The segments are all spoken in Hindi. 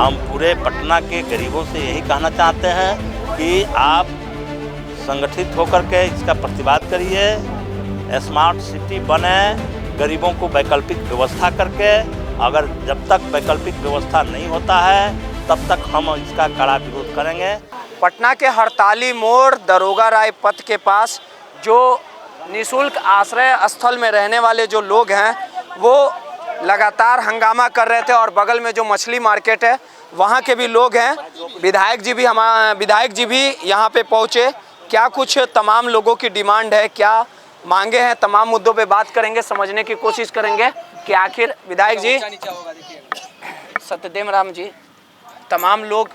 हम पूरे पटना के गरीबों से यही कहना चाहते हैं कि आप संगठित होकर के इसका प्रतिवाद करिए, स्मार्ट सिटी बने, गरीबों को वैकल्पिक व्यवस्था करके। अगर जब तक वैकल्पिक व्यवस्था नहीं होता है तब तक हम इसका कड़ा विरोध करेंगे। पटना के हड़ताली मोड़ दरोगा राय पथ के पास जो निःशुल्क आश्रय स्थल में रहने वाले जो लोग हैं वो लगातार हंगामा कर रहे थे और बगल में जो मछली मार्केट है वहाँ के भी लोग हैं। विधायक जी भी यहाँ पे पहुँचे। क्या कुछ तमाम लोगों की डिमांड है, क्या मांगे हैं, तमाम मुद्दों पे बात करेंगे, समझने की कोशिश करेंगे कि आखिर विधायक जी सत्यदेव राम जी, तमाम लोग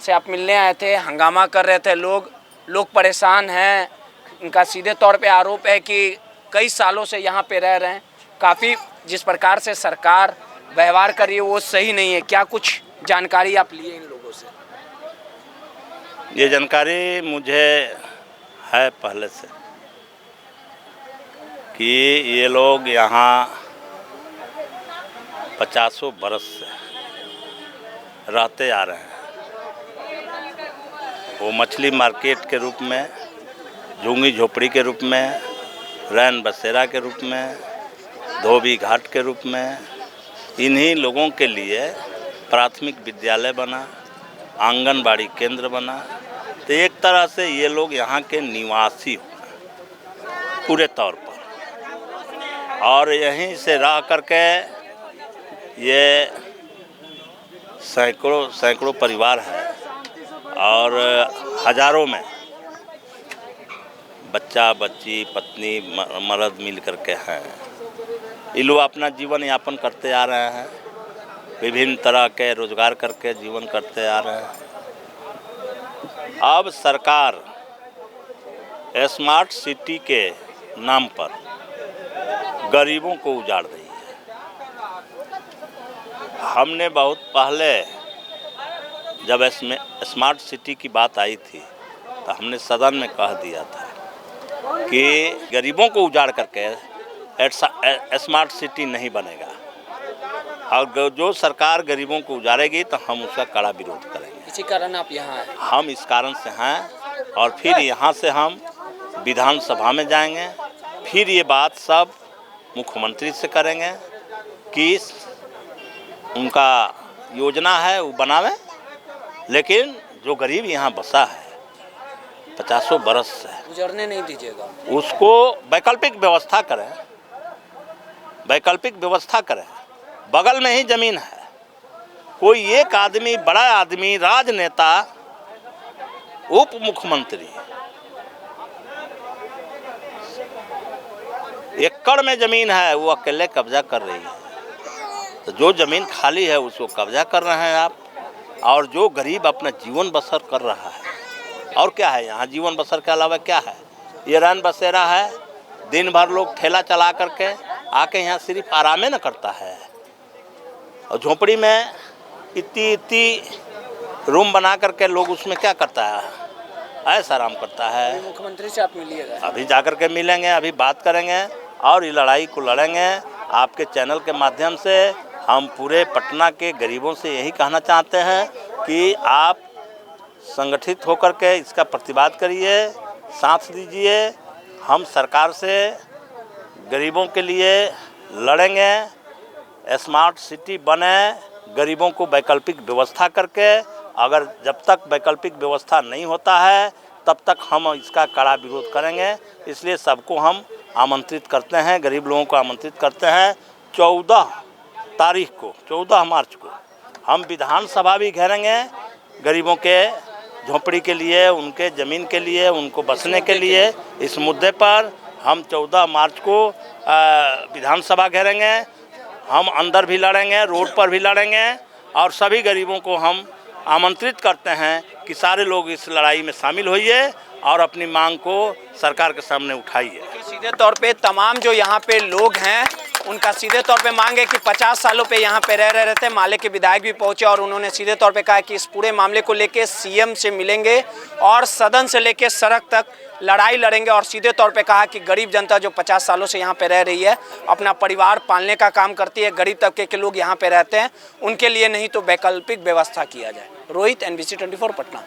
से आप मिलने आए थे, हंगामा कर रहे थे, लोग परेशान हैं। इनका सीधे तौर पे आरोप है कि कई सालों से यहाँ पे रह रहे हैं, काफ़ी जिस प्रकार से सरकार व्यवहार कर रही है वो सही नहीं है। क्या कुछ जानकारी आप लिए इन लोगों से? ये जानकारी मुझे है पहले से कि ये लोग यहाँ 50 बरस से रहते आ रहे हैं। वो मछली मार्केट के रूप में, झुंगी झोपड़ी के रूप में, रैन बसेरा के रूप में, धोबी घाट के रूप में, इन्हीं लोगों के लिए प्राथमिक विद्यालय बना, आंगनबाड़ी केंद्र बना। तो एक तरह से ये लोग यहाँ के निवासी हो पूरे तौर पर, और यहीं से रह करके ये सैकड़ों परिवार है और हजारों में बच्चा बच्ची पत्नी मर्द मिल करके हैं। ये लोग अपना जीवन यापन करते आ रहे हैं, विभिन्न तरह के रोजगार करके जीवन करते आ रहे हैं। अब सरकार स्मार्ट सिटी के नाम पर गरीबों को उजाड़ रही है। हमने बहुत पहले जब स्मार्ट सिटी की बात आई थी तो हमने सदन में कह दिया था कि गरीबों को उजाड़ करके स्मार्ट सिटी नहीं बनेगा, और जो सरकार गरीबों को उजाड़ेगी तो हम उसका कड़ा विरोध करेंगे। इसी कारण आप यहाँ आए? हम इस कारण से हैं, और फिर यहाँ से हम विधानसभा में जाएंगे, फिर ये बात सब मुख्यमंत्री से करेंगे कि उनका योजना है वो बनावें, लेकिन जो गरीब यहाँ बसा है 50 बरस से, गुजरने नहीं दीजिएगा, उसको वैकल्पिक व्यवस्था करें। वैकल्पिक व्यवस्था करें। बगल में ही जमीन है, कोई एक आदमी, बड़ा आदमी, राजनेता, उप मुख्यमंत्री एकड़ में जमीन है वो अकेले कब्जा कर रही है। तो जो जमीन खाली है उसको कब्जा कर रहे हैं आप, और जो गरीब अपना जीवन बसर कर रहा है, और क्या है यहाँ जीवन बसर के अलावा क्या है? ये रैन बसेरा है, दिन भर लोग ठेला चला करके आके यहाँ सिर्फ आराम न करता है, और झोपड़ी में इतनी रूम बना करके लोग उसमें क्या करता है? ऐसा आराम करता है। मुख्यमंत्री से आप मिलिएगा? अभी जा कर के मिलेंगे, अभी बात करेंगे और ये लड़ाई को लड़ेंगे। आपके चैनल के माध्यम से हम पूरे पटना के गरीबों से यही कहना चाहते हैं कि आप संगठित होकर के इसका प्रतिवाद करिए, साथ दीजिए। हम सरकार से गरीबों के लिए लड़ेंगे। स्मार्ट सिटी बने, गरीबों को वैकल्पिक व्यवस्था करके। अगर जब तक वैकल्पिक व्यवस्था नहीं होता है तब तक हम इसका कड़ा विरोध करेंगे। इसलिए सबको हम आमंत्रित करते हैं, गरीब लोगों को आमंत्रित करते हैं। 14 तारीख को, 14 मार्च को हम विधानसभा भी घेरेंगे, गरीबों के झोंपड़ी के लिए, उनके ज़मीन के लिए, उनको बसने के लिए। इस मुद्दे पर हम 14 मार्च को विधानसभा घेरेंगे। हम अंदर भी लड़ेंगे, रोड पर भी लड़ेंगे, और सभी गरीबों को हम आमंत्रित करते हैं कि सारे लोग इस लड़ाई में शामिल होइए और अपनी मांग को सरकार के सामने उठाइए। सीधे तौर पे तमाम जो यहाँ पे लोग हैं उनका सीधे तौर पे मांग है कि 50 सालों पे यहाँ पे रह रहे थे। माले के विधायक भी पहुंचे और उन्होंने सीधे तौर पे कहा कि इस पूरे मामले को लेके सीएम से मिलेंगे और सदन से लेके सड़क तक लड़ाई लड़ेंगे। और सीधे तौर पे कहा कि गरीब जनता जो 50 सालों से यहाँ पे रह रही है, अपना परिवार पालने का काम करती है, गरीब तबके के लोग यहाँ पे रहते हैं, उनके लिए नहीं तो वैकल्पिक व्यवस्था किया जाए। रोहित, NBC 24 पटना।